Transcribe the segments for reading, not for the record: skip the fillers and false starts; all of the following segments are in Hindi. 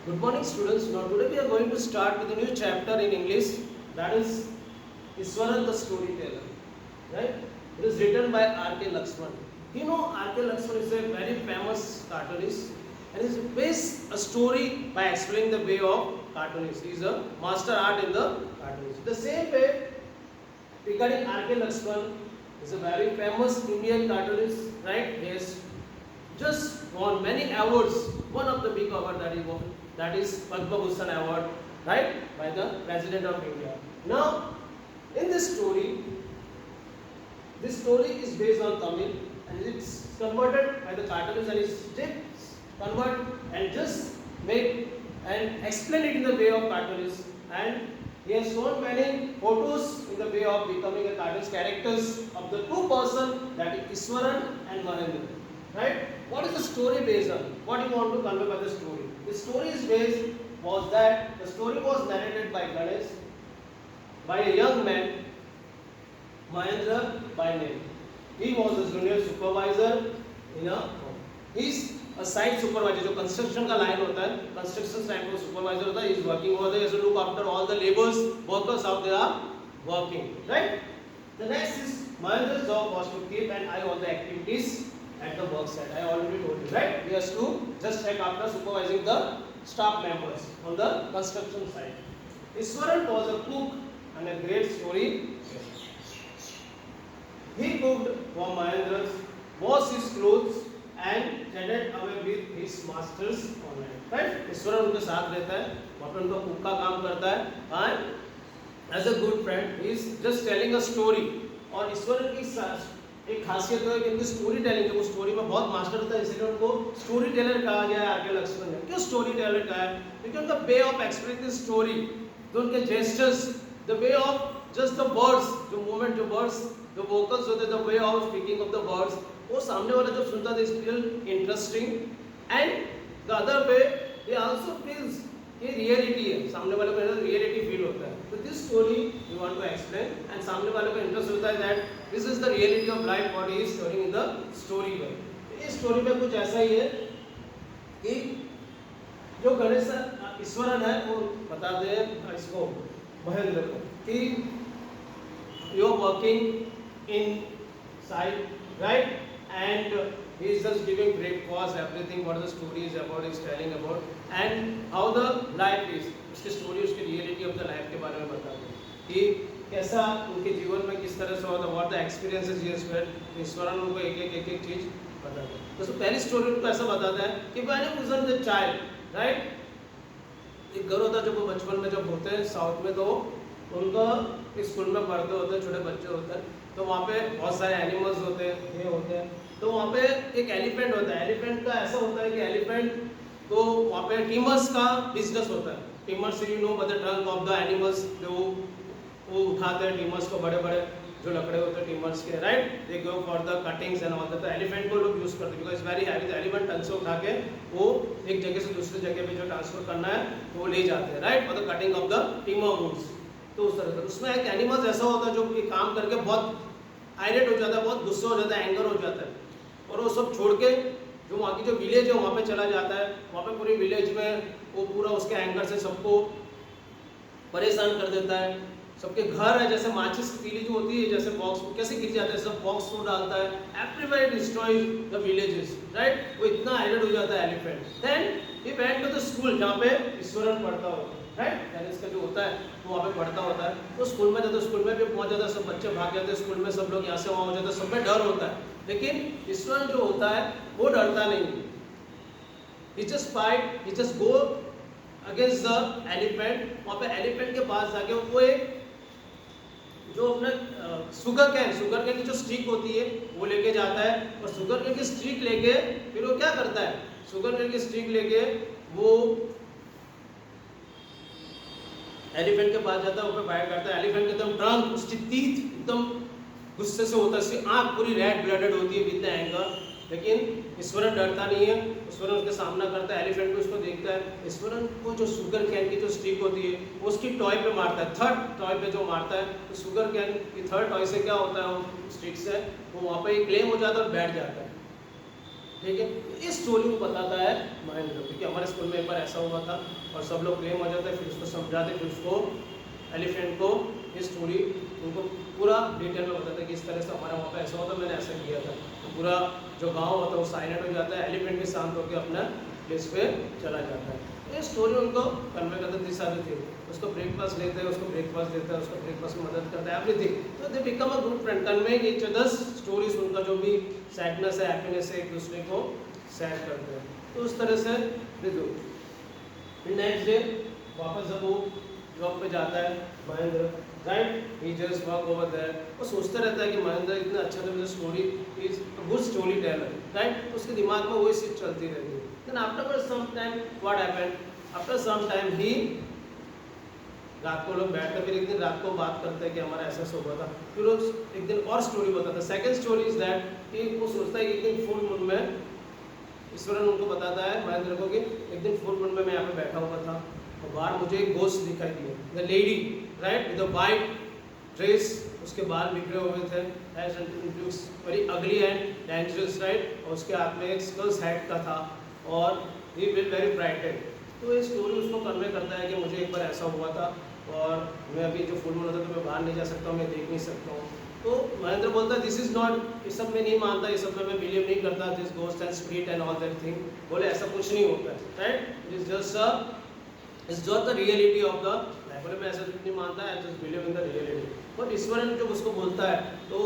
Good morning, students. Now today we are going to start with a new chapter in English, that is Iswaran the Storyteller. Right? It is written by R.K. Lakshman. You know, R.K. Lakshman is a very famous cartoonist, and he based a story by explaining the way of cartoonist. He is a master art in the cartoonist. The same way regarding R.K. Lakshman is a very famous Indian cartoonist. Right? He has just won many awards. One of the big award that he won, that is Padma Bhushan Award, right, by the President of India. Now, in this story is based on Tamil, and it's converted by the cartoonist, and it's just convert and just make and explain it in the way of cartoonist, and he has shown many photos in the way of becoming a cartoonist characters of the two person, that is Iswaran and Mahendra. Right? What is the story based on? What do you want to convey by the story? The story is based was that the story was narrated by Ganesh, by a young man, Mahendra by name. He was a junior supervisor in a he's a site supervisor. जो construction का line होता है, construction site का supervisor होता है. He is working over there. He has to look after all the laborers, workers out there are working. Right? The next is Mahendra's job was to keep an eye on the activities at the work site. I already told you, right? He has to just check after supervising the staff members on the construction site. Iswaran was a cook and a great story. He cooked for Mahendra's, washed his clothes and chatted away with his masters online. Right? Iswaran उनके साथ रहता है, वहाँ पे उनका cook का काम करता है, and as a good friend, he is just telling a story. और ईश्वरन की एक खासियत है कि इनकी स्टोरी टेलिंग, वो स्टोरी में बहुत मास्टर होता है, इसलिए उनको स्टोरी टेलर कहा गया है आर.के. लक्ष्मण ने. क्यों स्टोरी टेलर कहा है? क्योंकि उनका way of expressing the story, जो उनके gestures, the way of just the words, जो मूवमेंट, जो वर्ड्स, जो वोकल्स होते हैं, the way of speaking of the words, वो सामने वाला जब सुनता है, it's feel interesting. And the other way he also feels ये रियलिटी है, सामने वाले को रियलिटी फील होता है. तो this story you want to explain, and सामने वाले को इंटरेस्ट होता है that this is the reality of life, what he is storing in the story way. इस स्टोरी में कुछ ऐसा ही है कि जो गणेश ईश्वरन है वो बताते हैं इसको महेंद्र को कि you are working inside, right, and he is just giving breakfast, everything what the story is about, is telling about, and how the life is. उसकी स्टोरी, उसकी रियलिटी ऑफ द लाइफ के बारे में बताते हैं कि कैसा उनके जीवन में किस तरह से होता है, what the experiences he has felt. Eswaran उनको एक चीज बताते हैं. तो पहली स्टोरी उनको ऐसा बताता है कि when he was the child, right, एक घर होता है जब वो बचपन में जब होते हैं साउथ में, तो उनका स्कूल में पढ़ते होते हैं, छोटे बच्चे होते हैं, तो वहाँ पे बहुत सारे एनिमल्स होते हैं, ये होते हैं. तो वहाँ पे एक एलिफेंट होता है. एलिफेंट का ऐसा होता है कि एलिफेंट तो वहाँ पे टिमर्स का बिजनेस होता है. Timbers you know by the trunk of the animals, जो वो उठाते हैं टिमर्स को, बड़े बड़े जो लकड़े होते हैं टिमर्स के, right, they go for the cuttings and all that. तो एलिफेंट को लोग यूज करते हैं because very heavy. The elephant ton से उठा के वो एक जगह से दूसरी जगह पे जो ट्रांसफर करना है तो वो ले जाते हैं, right, for the cutting of the timber woods. तो उस तरह से उसमें एक एनिमल्स ऐसा होता है जो कि काम करके बहुत आयरेट हो जाता है, बहुत गुस्सा हो जाता है, एंगर हो जाता है, और वो सब छोड़ के जो वहाँ की जो विलेज है वहाँ पे चला जाता है. वहाँ पे पूरी विलेज में वो पूरा उसके एंगर से सबको परेशान कर देता है. सबके घर है, जैसे माचिस की तीली जो होती है, जैसे बॉक्स कैसे गिर जाता है, सब बॉक्स को डालता है. Everybody destroys the villages, right. वो इतना आयरेट हो जाता है elephant. Then he went to the school जहाँ पे ईश्वरन पढ़ता होता है, राइट, यानी इसका जो होता है वो वहाँ पे पढ़ता होता है. तो स्कूल में जाता है, स्कूल में भी पहुँच जाता है, सब बच्चे भाग जाते हैं, स्कूल में सब लोग यहाँ से वहाँ हो जाते हैं, सब में डर होता है. लेकिन ईश्वरन जो होता है वो डरता नहीं. He just fight, he just go against the elephant. वहाँ पे एलिफेंट के पास जाके वो एक जो अपना शुगर कैन की जो स्टिक होती है वो लेके जाता है, और शुगर कैन की स्टिक लेके फिर वो क्या करता है, शुगर कैन की स्टिक लेके वो एलिफेंट के पास जाता है, ऊपर बाइट करता है. एलिफेंट एकदम ट्रंक, उसकी टीथ एकदम गुस्से से होता है, उसकी आँख पूरी रेड ब्लडेड होती है विद द एंगर. लेकिन ईश्वरन डरता नहीं है. ईश्वरन उसका सामना करता है, एलिफेंट को उसको देखता है. ईश्वरन को जो शुगर कैन की जो स्टिक होती है वो उसकी टॉय पे मारता है, थर्ड टॉय पे जो मारता है. तो शुगर कैन की थर्ड टॉय से क्या होता है, वो स्टिक से वो वहाँ पे क्लेम हो जाता है और बैठ जाता है. ठीक है। इस स्टोरी को बताता है महेंद्र, क्योंकि हमारे स्कूल में एक बार ऐसा हुआ था और सब लोग प्लेन हो जाते, फिर उसको समझाते, फिर उसको एलिफेंट को ये स्टोरी उनको पूरा डिटेल में बताता है कि इस तरह से हमारा वहाँ पे ऐसा होता, मैंने ऐसा किया था। तो पूरा जो गांव होता है वो साइलेंट हो जाता है, एलिफेंट भी शांत होकर अपना प्लेस पे चला जाता है। ये स्टोरी उनको कन्वे करते दिशा भी थी, उसको ब्रेकफास्ट लेते हैं, उसको ब्रेकफास्ट देता है, उसको ब्रेकफास्ट में मदद करता है, एवरीथिंग। तो they become a good friend, conveying each others stories, उनका जो भी सैडनेस है, हैप्पीनेस है, एक दूसरे को शेयर करते हैं। तो उस तरह से फिर नेक्स्ट डे वापस जब वो जॉब पे जाता है Mahendra, right, he just walk over there, वो सोचता रहता है कि महेंद्र इतना अच्छा तो story is good story teller, right, उसके दिमाग में वही चीज चलती रहती है। Then after some time what happened, after some time he, रात को लोग बैठकर फिर एक दिन रात को बात करते हैं कि हमारा ऐसा ऐसा हुआ था, फिर वो एक दिन और स्टोरी बताता है। सेकंड स्टोरी इज दैट कि वो सोचता है कि एक दिन फुल मून में, ईश्वरन उनको बताता है महेंद्र को कि एक दिन फुल मून में मैं यहाँ पे बैठा हुआ था और बाहर मुझे एक गोस्ट दिखाई दिया, the lady, right, with the white dress, उसके बाल बिखरे हुए थे, very ugly and dangerous, right, और उसके हाथ में एक स्कल्स हेड का था और ही विल वेरी ब्राइटेड। तो ये स्टोरी उसको कन्वे करता है कि मुझे एक बार ऐसा हुआ था और मैं अभी जो फुल मून होता है तो मैं बाहर नहीं जा सकता हूँ, मैं देख नहीं सकता हूँ। तो महेंद्र बोलता है दिस इज नॉट, इस सब में नहीं मानता, इस सब में मैं बिलीव नहीं करता, this ghost and spirit and all that thing. बोले ऐसा कुछ नहीं होता है, right, it is just the reality of the life. बोले मैं ऐसा कुछ नहीं मानता, I just believe in the reality. But Eswaran जब उसको बोलता है तो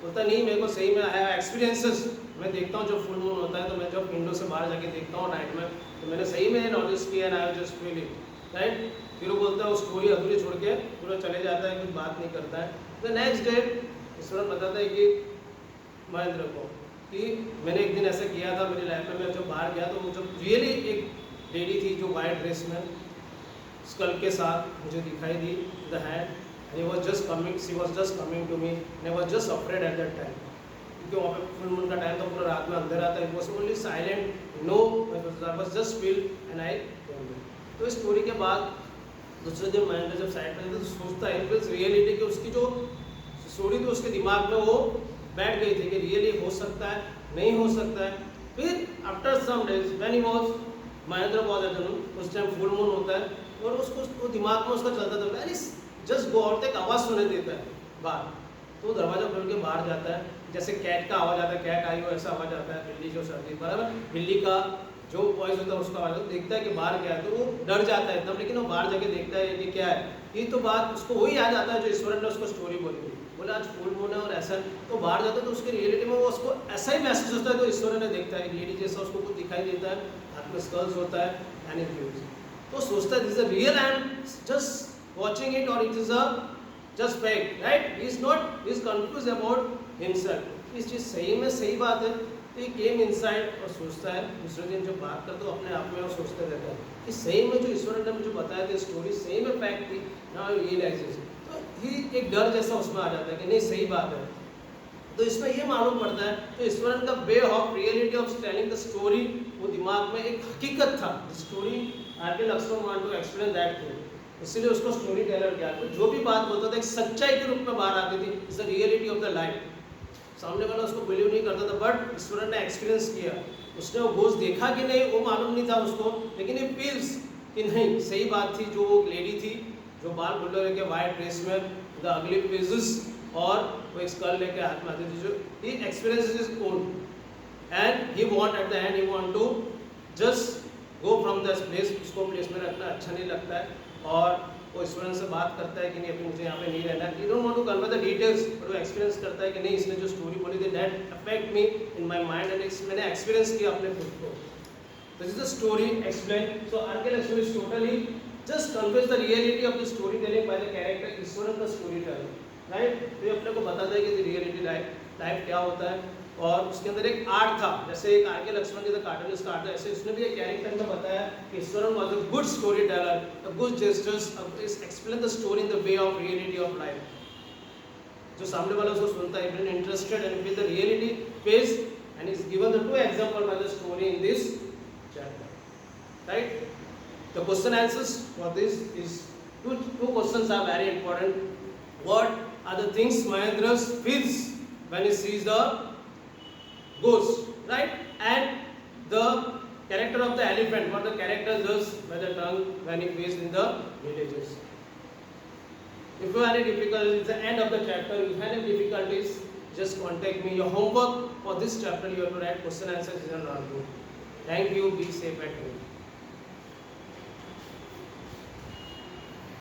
बोलता नहीं, मेरे को सही में आया एक्सपीरियंसेस, मैं देखता हूँ जब फुल मून होता है तो मैं जब विंडो से बाहर जाके देखता हूँ नाइट में, तो मैंने सही में नॉलेज किया and I just feel it, right. फिर वो बोलता है वो स्टोरी अधूरी छोड़ के पूरा चले जाता है, कुछ बात नहीं करता है। द नेक्स्ट डे ईश्वरन बताता है कि महेंद्र को कि मैंने एक दिन ऐसा किया था मेरी लाइफ में, मैं जब बाहर गया तो वो जब रियली एक लेडी थी जो वाइट ड्रेस में स्कल के साथ मुझे दिखाई दी, the hand, and he was just coming, she was just coming to me and I was just afraid at that time, क्योंकि वहाँ पे फुल मून का टाइम था, पूरा रात में अंधेरा था, it was only silent, no, I was just feel and I told him। तो इस स्टोरी के बाद दूसरे दिन महेंद्र जब साइड पे तो सोचता है इट रियलिटी कि उसकी जो स्टोरी थी उसके दिमाग में वो बैठ गई थी कि रियली हो सकता है, नहीं हो सकता है। फिर after some days when he was, Mahendra was at the, उस टाइम फुल मून होता है और उसको दिमाग में उसका चलता था, यानी जस्ट गो आउट, एक आवाज़ सुनाई देता है बाहर, तो दरवाजा खोल के बाहर जाता है, जैसे कैट का आवाज़ आता है, कैट आई हो ऐसा आवाज़ आता है, बिल्ली जो सर्दी बराबर, बिल्ली का जो वॉइस होता है उसका आवाज़, देखता है कि बाहर क्या है, तो वो डर जाता है एकदम, लेकिन वो बाहर जाके देखता है कि क्या है। ये तो बात उसको वही याद आता है जो ईश्वरन ने उसको स्टोरी बोली थी, बोला आज फुल मून है और ऐसा, तो बाहर जाता है तो उसकी रियलिटी में वो उसको ऐसा ही महसूस होता है, तो ईश्वरन ने देखता है लेडी जैसा उसको कुछ दिखाई देता है, हाथ में स्कल्स होता है एंड इट, तो सोचता है this is real, I am just watching it और it is a just fake, right, he is not, he is confuse about himself, इस चीज़ सही में सही बात है। तो ये केम इनसाइड और सोचता है, दूसरे दिन जब बात करते तो अपने आप में और सोचते रहता है कि सही में जो ईश्वर ने मुझे बताया था स्टोरी सही में फैक्ट थी ना, रियलाइजेशन, तो ही एक डर जैसा उसमें आ जाता है कि नहीं सही बात है। तो इसमें ये मालूम पड़ता है तो ईश्वरन का way of reality of telling the story, वो दिमाग में एक हकीकत था, story R K. Laxman want to explain that thing, इसलिए उसको स्टोरी टेलर किया। तो जो भी बात बोलता था एक सच्चाई के रूप में बाहर आती थी, is the reality of the life. सामने वाला उसको बिलीव नहीं करता था, बट ईश्वरन ने एक्सपीरियंस किया, उसने वो घोष देखा कि नहीं वो मालूम नहीं था उसको, लेकिन ये फील्स कि नहीं सही बात थी, जो वो लेडी थी जो बाल बुल्लो लेके वाइट ड्रेस में, द अगली फेजेस, और वो एक स्कल लेके हाथ में आती थी, जो he experience is own and he want at the end he want to just go from this place, उसको प्लेस में रखना अच्छा नहीं लगता है और वो ईश्वरन से बात करता है कि नहीं अभी मुझे यहाँ पे नहीं रहना है, you don't want to convey the details, but वो एक्सपीरियंस करता है कि नहीं इसने जो स्टोरी बोली थी that affect me in my mind and मैंने एक्सपीरियंस किया अपने खुद को। This is the story explain, so R K. Laxman is totally just conveys the reality of the storytelling by the character Eswaran का स्टोरी टेलर, राइट। तो ये अपने को बताता है कि रियलिटी लाइफ क्या होता है, और उसके अंदर एक आर्ट था, जैसे एक आर.के. लक्ष्मण के कार्टूनिस्ट का आर्ट था, ऐसे उसने भी एक कैरेक्टर में बताया कि Eswaran was a good story Taylor, a good gestures, explain the story in the way of reality of life. जो सामने वाला उसको सुनता है, is interested and with the reality face and is given the two example by the story in this chapter, right. The question answers for this is two questions are very important. What are the things Mahendra feels when he sees the ghost, right? And the character of the elephant, what the character does by the tongue when it is in the villages. If you have any difficulties, it's the end of the chapter. If you have any difficulties, just contact me. Your homework for this chapter, you have to write question answers in a notebook. Thank you. Be safe at home.